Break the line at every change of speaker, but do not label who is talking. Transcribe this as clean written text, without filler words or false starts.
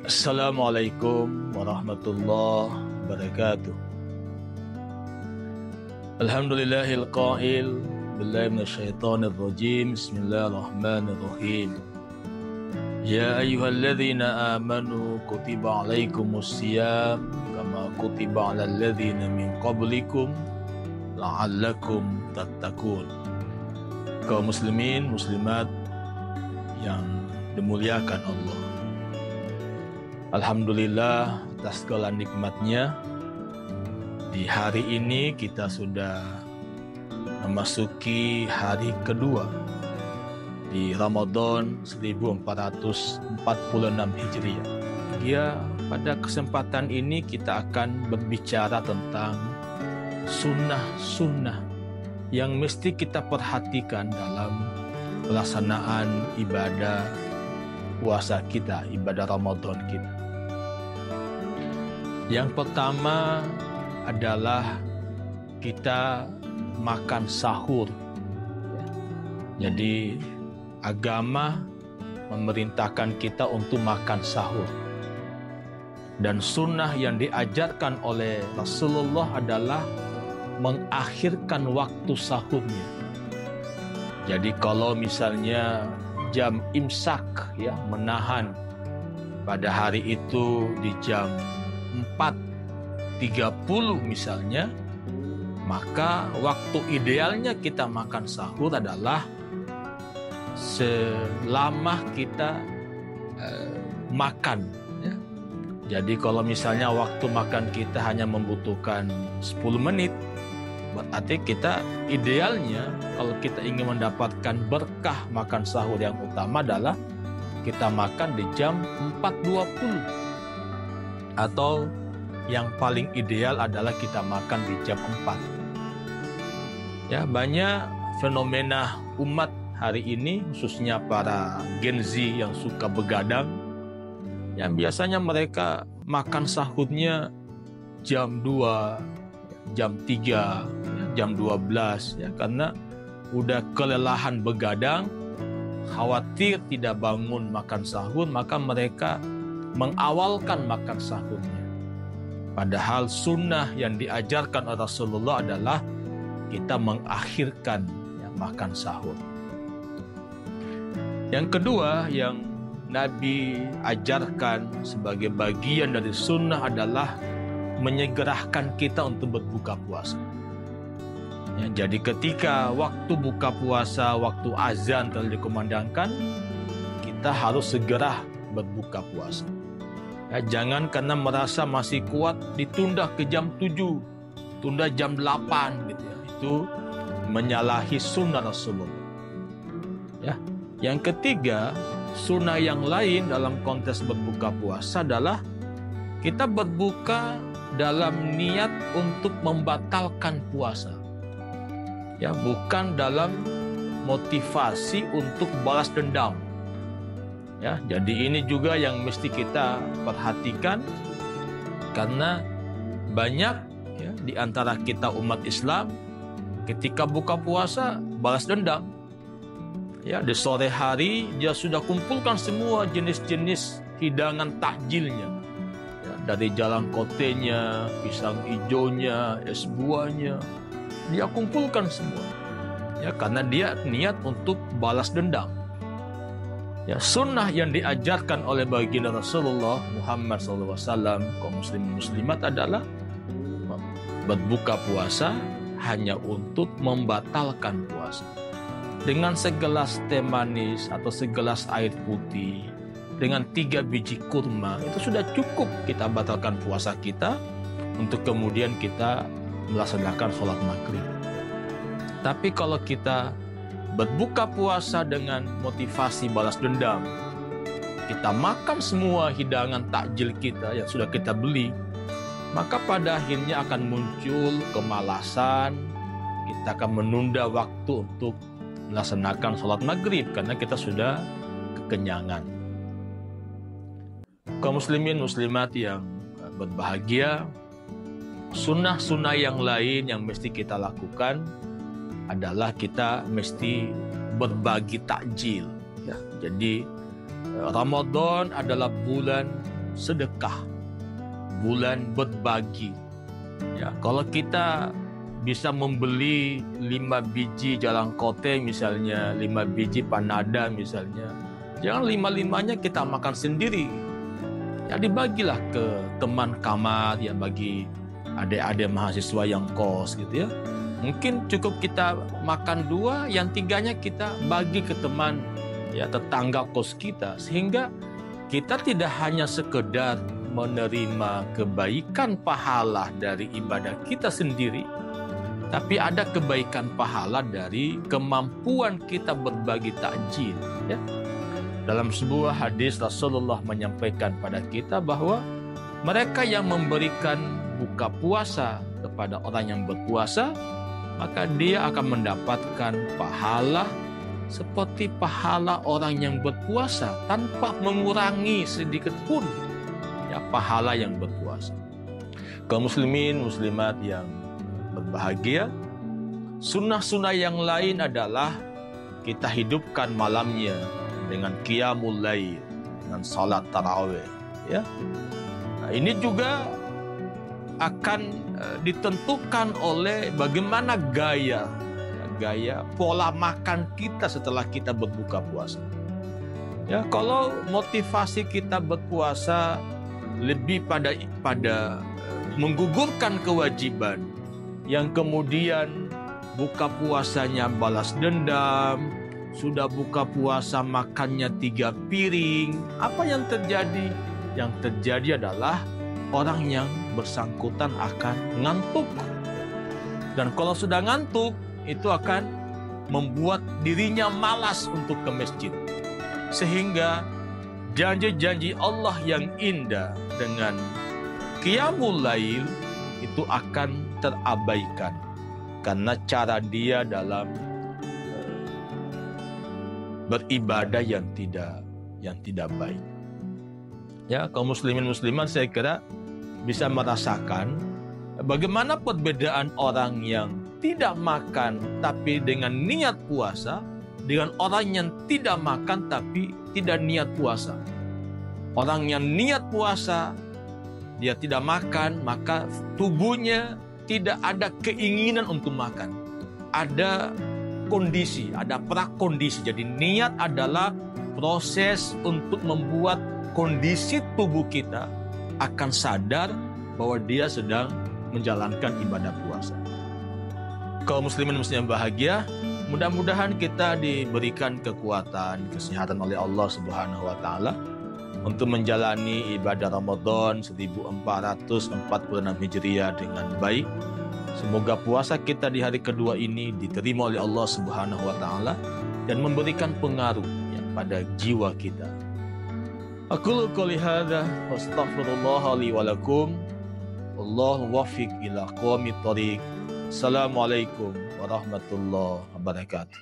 Assalamualaikum warahmatullahi wabarakatuh. Alhamdulillahil qail billahi minasyaitonir rajim. Bismillahirrahmanirrahim. Ya ayyuhalladzina amanu kutiba alaikumusiyam kama kutiba alal ladzina min qablikum la'allakum tattaqun. Kaum muslimin muslimat yang dimuliakan Allah, alhamdulillah atas segala nikmatnya, di hari ini kita sudah memasuki hari kedua di Ramadan 1446 Hijriah. Ya, pada kesempatan ini kita akan berbicara tentang sunnah-sunnah yang mesti kita perhatikan dalam pelaksanaan ibadah puasa kita, ibadah Ramadan kita. Yang pertama adalah kita makan sahur. Jadi agama memerintahkan kita untuk makan sahur. Dan sunnah yang diajarkan oleh Rasulullah adalah mengakhirkan waktu sahurnya. Jadi kalau misalnya jam imsak, ya, menahan pada hari itu di jam 4.30 misalnya, maka waktu idealnya kita makan sahur adalah selama kita makan, ya. Jadi kalau misalnya waktu makan kita hanya membutuhkan 10 menit, berarti kita idealnya kalau kita ingin mendapatkan berkah makan sahur yang utama adalah kita makan di jam 4.20. Atau yang paling ideal adalah kita makan di jam 4. Ya, banyak fenomena umat hari ini, khususnya para Gen Z yang suka begadang, yang biasanya mereka makan sahurnya jam 2, jam 3, jam 12, ya, karena udah kelelahan begadang, khawatir tidak bangun makan sahur, maka mereka mengawalkan makan sahurnya. Padahal sunnah yang diajarkan oleh Rasulullah adalah kita mengakhirkan, ya, makan sahur. Yang kedua yang Nabi ajarkan sebagai bagian dari sunnah adalah menyegerakan kita untuk berbuka puasa. Ya, jadi ketika waktu buka puasa, waktu azan telah dikumandangkan, kita harus segera berbuka puasa. Ya, jangan karena merasa masih kuat ditunda ke jam 7, tunda jam 8 gitu ya. Itu menyalahi sunnah Rasulullah. Ya. Yang ketiga, sunnah yang lain dalam konteks berbuka puasa adalah kita berbuka dalam niat untuk membatalkan puasa. Ya, bukan dalam motivasi untuk balas dendam. Ya, jadi ini juga yang mesti kita perhatikan, karena banyak, ya, di antara kita umat Islam ketika buka puasa balas dendam. Ya, di sore hari dia sudah kumpulkan semua jenis-jenis hidangan takjilnya. Ya, dari jalan kotenya, pisang hijaunya, es buahnya, dia kumpulkan semua. Ya, karena dia niat untuk balas dendam. Ya, sunnah yang diajarkan oleh baginda Rasulullah Muhammad SAW, kaum muslimin muslimat, adalah berbuka puasa hanya untuk membatalkan puasa. Dengan segelas teh manis atau segelas air putih, dengan 3 biji kurma, itu sudah cukup kita batalkan puasa kita untuk kemudian kita melaksanakan sholat maghrib. Tapi kalau kita berbuka puasa dengan motivasi balas dendam, kita makan semua hidangan takjil kita yang sudah kita beli, maka pada akhirnya akan muncul kemalasan, kita akan menunda waktu untuk melaksanakan sholat maghrib karena kita sudah kekenyangan. Kaum muslimin muslimat yang berbahagia, sunnah-sunnah yang lain yang mesti kita lakukan adalah kita mesti berbagi takjil. Ya, jadi Ramadan adalah bulan sedekah, bulan berbagi. Ya, kalau kita bisa membeli 5 biji jalang kote misalnya, 5 biji panada misalnya, jangan 5-5-nya kita makan sendiri. Ya, dibagilah ke teman kamar, ya, bagi adik-adik mahasiswa yang kos gitu ya. Mungkin cukup kita makan 2, yang 3-nya kita bagi ke teman, ya, tetangga kos kita, sehingga kita tidak hanya sekedar menerima kebaikan pahala dari ibadah kita sendiri, tapi ada kebaikan pahala dari kemampuan kita berbagi takjil. Ya. Dalam sebuah hadis Rasulullah menyampaikan pada kita bahwa mereka yang memberikan buka puasa kepada orang yang berpuasa, maka dia akan mendapatkan pahala seperti pahala orang yang berpuasa tanpa mengurangi sedikit pun, ya, pahala yang berpuasa. Kaum muslimin muslimat yang berbahagia, sunnah-sunnah yang lain adalah kita hidupkan malamnya dengan qiyamul lail, dengan salat tarawih. Ya. Nah, ini juga akan ditentukan oleh bagaimana gaya pola makan kita setelah kita berbuka puasa. Ya, kalau motivasi kita berpuasa lebih pada menggugurkan kewajiban, yang kemudian buka puasanya balas dendam, sudah buka puasa makannya 3 piring, apa yang terjadi? Yang terjadi adalah orang yang bersangkutan akan ngantuk. Dan kalau sudah ngantuk, itu akan membuat dirinya malas untuk ke masjid. Sehingga janji-janji Allah yang indah dengan qiyamul lail itu akan terabaikan karena cara dia dalam beribadah yang tidak baik. Ya, kaum muslimin muslimat saya kira bisa merasakan bagaimana perbedaan orang yang tidak makan tapi dengan niat puasa dengan orang yang tidak makan tapi tidak niat puasa. Orang yang niat puasa, dia tidak makan, maka tubuhnya tidak ada keinginan untuk makan. Ada kondisi, ada prakondisi. Jadi niat adalah proses untuk membuat kondisi tubuh kita akan sadar bahwa dia sedang menjalankan ibadah puasa. Kaum muslimin muslimat bahagia, mudah-mudahan kita diberikan kekuatan, kesehatan oleh Allah Subhanahu wa taala untuk menjalani ibadah Ramadan 1446 Hijriah dengan baik. Semoga puasa kita di hari kedua ini diterima oleh Allah Subhanahu wa taala dan memberikan pengaruh, ya, pada jiwa kita. Aqulu qouli hadza wa astaghfirullah li wa lakum. Wallahu waffiq ila aqwamit thoriq. Assalamualaikum warahmatullahi wabarakatuh.